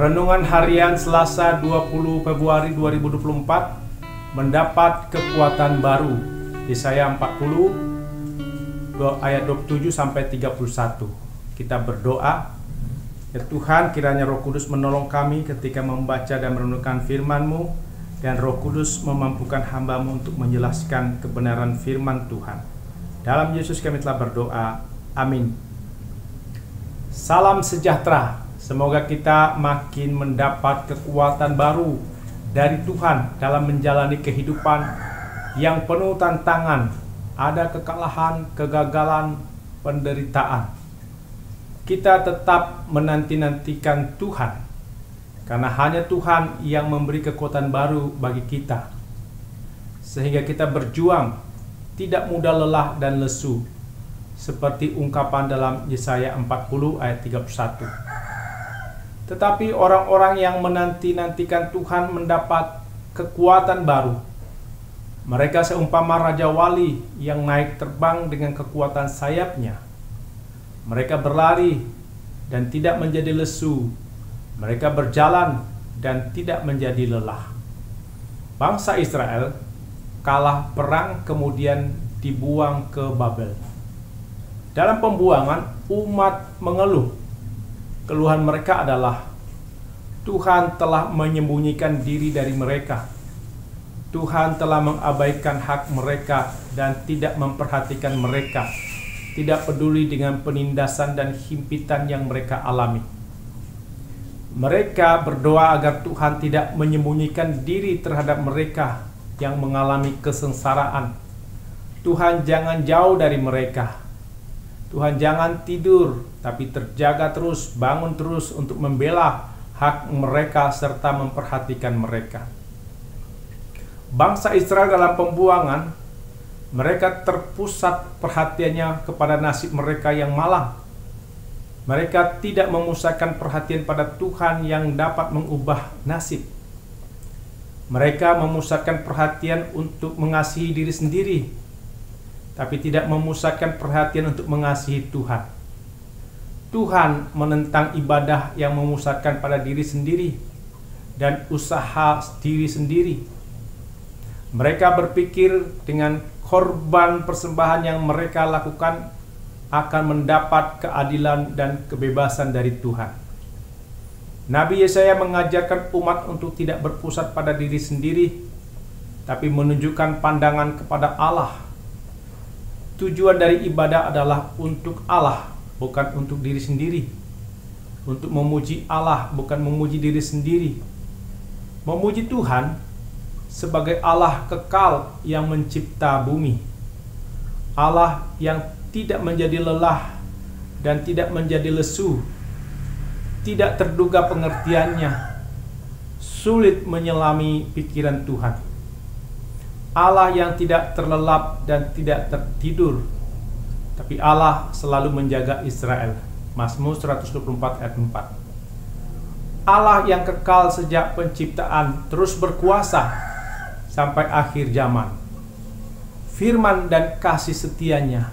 Renungan harian Selasa 20 Februari 2024 mendapat kekuatan baru. Yesaya 40 ayat 27 sampai 31. Kita berdoa. Ya Tuhan, kiranya Roh Kudus menolong kami ketika membaca dan merenungkan firman-Mu, dan Roh Kudus memampukan hamba-Mu untuk menjelaskan kebenaran firman Tuhan. Dalam Yesus kami telah berdoa. Amin. Salam sejahtera. Semoga kita makin mendapat kekuatan baru dari Tuhan dalam menjalani kehidupan yang penuh tantangan. Ada kekalahan, kegagalan, penderitaan. Kita tetap menanti-nantikan Tuhan, karena hanya Tuhan yang memberi kekuatan baru bagi kita, sehingga kita berjuang, tidak mudah lelah dan lesu, seperti ungkapan dalam Yesaya 40 ayat 31. Tetapi orang-orang yang menanti-nantikan Tuhan mendapat kekuatan baru. Mereka seumpama Raja Wali yang naik terbang dengan kekuatan sayapnya. Mereka berlari dan tidak menjadi lesu. Mereka berjalan dan tidak menjadi lelah. Bangsa Israel kalah perang kemudian dibuang ke Babel. Dalam pembuangan, umat mengeluh. Keluhan mereka adalah, Tuhan telah menyembunyikan diri dari mereka. Tuhan telah mengabaikan hak mereka dan tidak memperhatikan mereka. Tidak peduli dengan penindasan dan himpitan yang mereka alami. Mereka berdoa agar Tuhan tidak menyembunyikan diri terhadap mereka yang mengalami kesengsaraan. Tuhan jangan jauh dari mereka. Tuhan jangan tidur, tapi terjaga terus, bangun terus untuk membela hak mereka serta memperhatikan mereka. Bangsa Israel dalam pembuangan, mereka terpusat perhatiannya kepada nasib mereka yang malang. Mereka tidak memusatkan perhatian pada Tuhan yang dapat mengubah nasib. Mereka memusatkan perhatian untuk mengasihi diri sendiri, tapi tidak memusatkan perhatian untuk mengasihi Tuhan. Tuhan menentang ibadah yang memusatkan pada diri sendiri dan usaha diri sendiri. Mereka berpikir dengan korban persembahan yang mereka lakukan akan mendapat keadilan dan kebebasan dari Tuhan. Nabi Yesaya mengajarkan umat untuk tidak berpusat pada diri sendiri, tapi menunjukkan pandangan kepada Allah. Tujuan dari ibadah adalah untuk Allah, bukan untuk diri sendiri. Untuk memuji Allah, bukan memuji diri sendiri. Memuji Tuhan sebagai Allah kekal yang mencipta bumi. Allah yang tidak menjadi lelah dan tidak menjadi lesu. Tidak terduga pengertiannya. Sulit menyelami pikiran Tuhan. Allah yang tidak terlelap dan tidak tertidur, tapi Allah selalu menjaga Israel. Mazmur 124 ayat 4. Allah yang kekal sejak penciptaan, terus berkuasa sampai akhir zaman. Firman dan kasih setianya,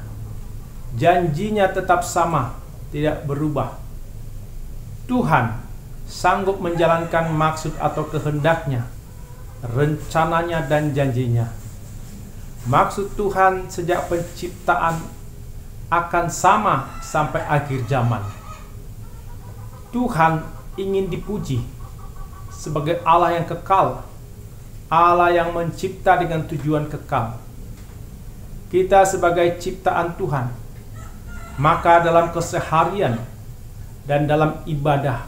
janjinya tetap sama, tidak berubah. Tuhan sanggup menjalankan maksud atau kehendaknya, rencananya dan janjinya. Maksud Tuhan sejak penciptaan akan sama sampai akhir zaman. Tuhan ingin dipuji sebagai Allah yang kekal, Allah yang mencipta dengan tujuan kekal. Kita sebagai ciptaan Tuhan, maka dalam keseharian dan dalam ibadah,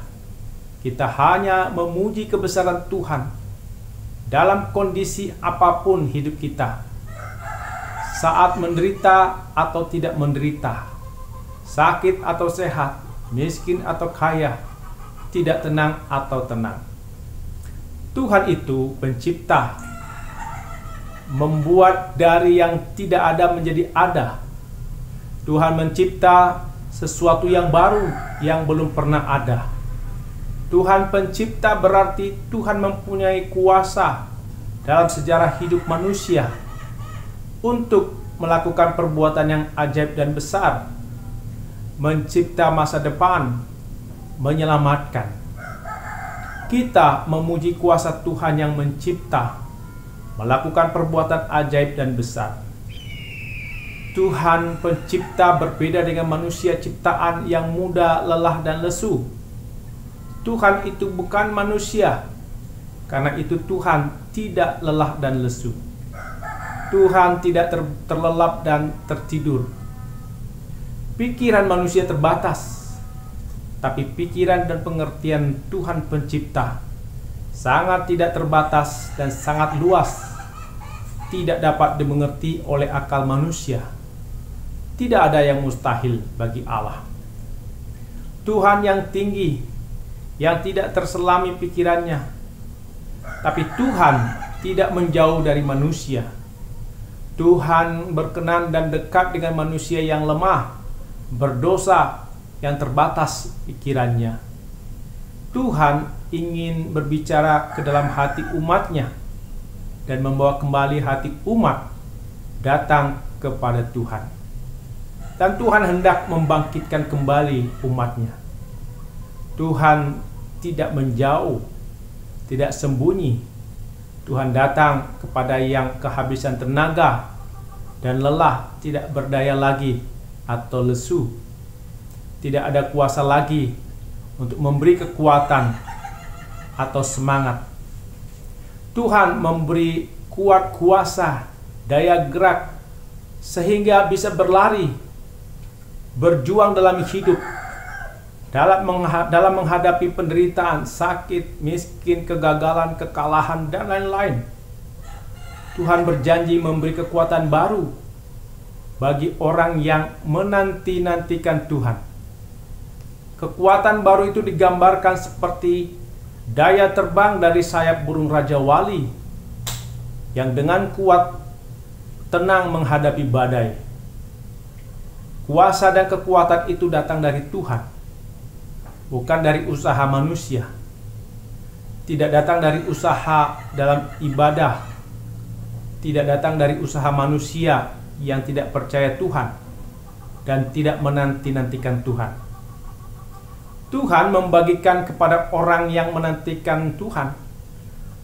kita hanya memuji kebesaran Tuhan dalam kondisi apapun hidup kita. Saat menderita atau tidak menderita, sakit atau sehat, miskin atau kaya, tidak tenang atau tenang. Tuhan itu pencipta, membuat dari yang tidak ada menjadi ada. Tuhan mencipta sesuatu yang baru yang belum pernah ada. Tuhan pencipta berarti Tuhan mempunyai kuasa dalam sejarah hidup manusia untuk melakukan perbuatan yang ajaib dan besar, mencipta masa depan, menyelamatkan. Kita memuji kuasa Tuhan yang mencipta, melakukan perbuatan ajaib dan besar. Tuhan pencipta berbeda dengan manusia ciptaan yang mudah, lelah, dan lesu. Tuhan itu bukan manusia, karena itu Tuhan tidak lelah dan lesu. Tuhan tidak terlelap dan tertidur. Pikiran manusia terbatas, tapi pikiran dan pengertian Tuhan pencipta sangat tidak terbatas dan sangat luas, tidak dapat dimengerti oleh akal manusia. Tidak ada yang mustahil bagi Allah. Tuhan yang tinggi, yang tidak terselami pikirannya, tapi Tuhan tidak menjauh dari manusia. Tuhan berkenan dan dekat dengan manusia yang lemah, berdosa, yang terbatas pikirannya. Tuhan ingin berbicara ke dalam hati umatnya dan membawa kembali hati umat datang kepada Tuhan. Dan Tuhan hendak membangkitkan kembali umatnya. Tuhan tidak menjauh, tidak sembunyi. Tuhan datang kepada yang kehabisan tenaga dan lelah, tidak berdaya lagi atau lesu. Tidak ada kuasa lagi untuk memberi kekuatan atau semangat. Tuhan memberi kuat kuasa, daya gerak, sehingga bisa berlari, berjuang dalam hidup, dalam menghadapi penderitaan, sakit, miskin, kegagalan, kekalahan, dan lain-lain. Tuhan berjanji memberi kekuatan baru bagi orang yang menanti-nantikan Tuhan. Kekuatan baru itu digambarkan seperti daya terbang dari sayap burung Raja Wali yang dengan kuat tenang menghadapi badai. Kuasa dan kekuatan itu datang dari Tuhan, bukan dari usaha manusia. Tidak datang dari usaha dalam ibadah, tidak datang dari usaha manusia yang tidak percaya Tuhan dan tidak menanti-nantikan Tuhan. Tuhan membagikan kepada orang yang menantikan Tuhan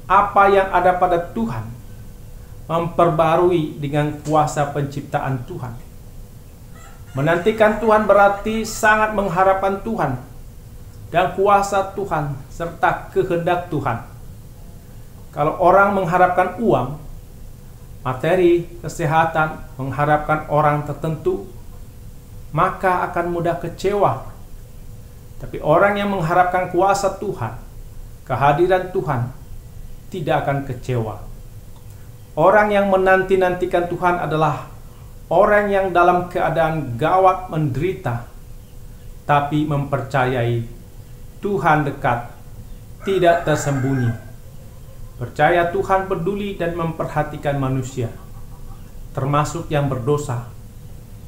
apa yang ada pada Tuhan, memperbarui dengan kuasa penciptaan Tuhan. Menantikan Tuhan berarti sangat mengharapkan Tuhan dan kuasa Tuhan serta kehendak Tuhan. Kalau orang mengharapkan uang, materi, kesehatan, mengharapkan orang tertentu, maka akan mudah kecewa. Tapi orang yang mengharapkan kuasa Tuhan, kehadiran Tuhan, tidak akan kecewa. Orang yang menanti-nantikan Tuhan adalah orang yang dalam keadaan gawat menderita, tapi mempercayai Tuhan dekat, tidak tersembunyi. Percaya Tuhan peduli dan memperhatikan manusia, termasuk yang berdosa,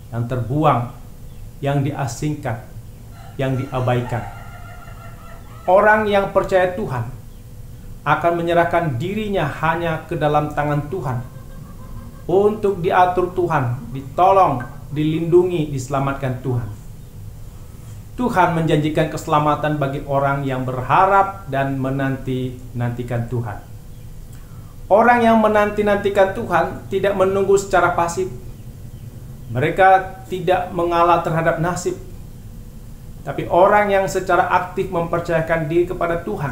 yang terbuang, yang diasingkan, yang diabaikan. Orang yang percaya Tuhan akan menyerahkan dirinya hanya ke dalam tangan Tuhan untuk diatur Tuhan, ditolong, dilindungi, diselamatkan Tuhan. Tuhan menjanjikan keselamatan bagi orang yang berharap dan menanti-nantikan Tuhan. Orang yang menanti-nantikan Tuhan tidak menunggu secara pasif. Mereka tidak mengalah terhadap nasib. Tapi orang yang secara aktif mempercayakan diri kepada Tuhan,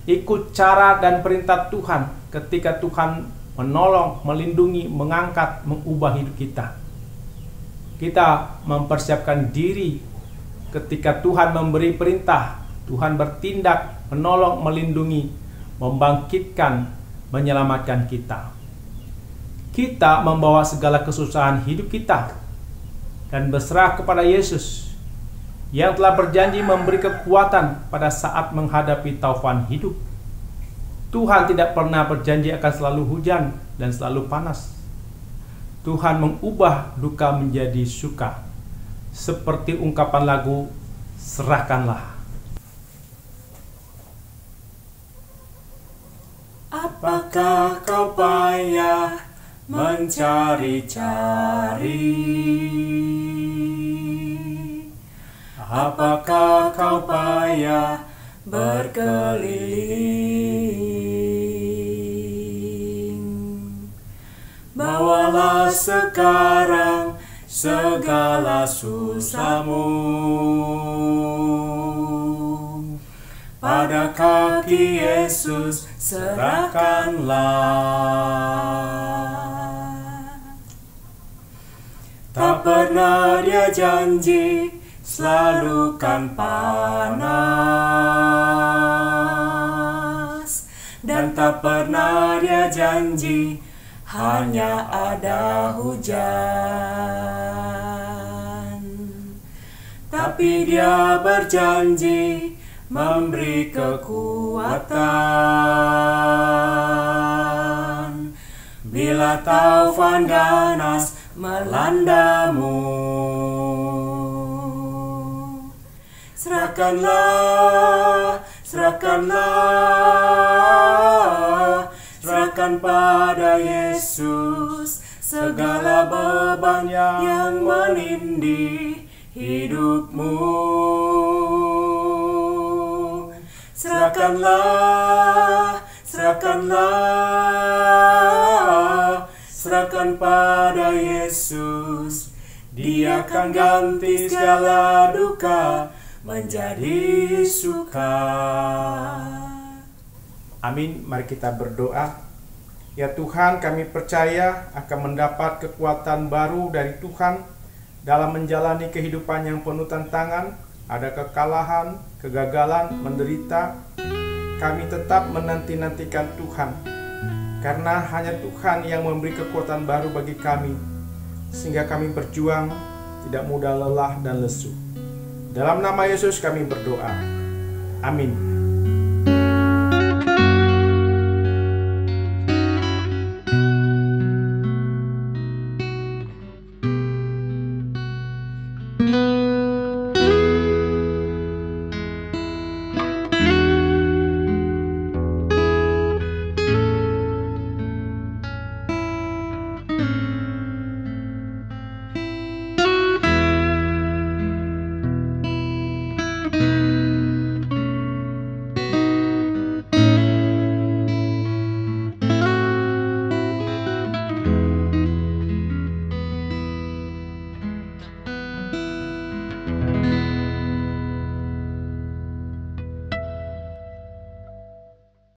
ikut cara dan perintah Tuhan ketika Tuhan menolong, melindungi, mengangkat, mengubah hidup kita. Kita mempersiapkan diri ketika Tuhan memberi perintah, Tuhan bertindak, menolong, melindungi, membangkitkan, menyelamatkan kita. Kita membawa segala kesusahan hidup kita dan berserah kepada Yesus yang telah berjanji memberi kekuatan pada saat menghadapi taufan hidup. Tuhan tidak pernah berjanji akan selalu hujan dan selalu panas. Tuhan mengubah duka menjadi suka, seperti ungkapan lagu "Serahkanlah". Apakah kau payah mencari-cari? Apakah kau payah berkeliling. Bawalah sekarang segala susahmu pada kaki Yesus serahkanlah. Tak pernah Dia janji selalu kan panas, dan tak pernah Dia janji hanya ada hujan. Tapi Dia berjanji memberi kekuatan bila taufan ganas melandamu. Serahkanlah, serahkanlah, serahkan pada Yesus segala beban yang menindih hidupmu. Serahkanlah, serahkanlah, serahkan pada Yesus. Dia akan ganti segala duka menjadi suka. Amin. Mari kita berdoa. Ya Tuhan, kami percaya akan mendapat kekuatan baru dari Tuhan dalam menjalani kehidupan yang penuh tantangan. Ada kekalahan, kegagalan, menderita. Kami tetap menanti-nantikan Tuhan, karena hanya Tuhan yang memberi kekuatan baru bagi kami, sehingga kami berjuang tidak mudah lelah dan lesu. Dalam nama Yesus kami berdoa. Amin.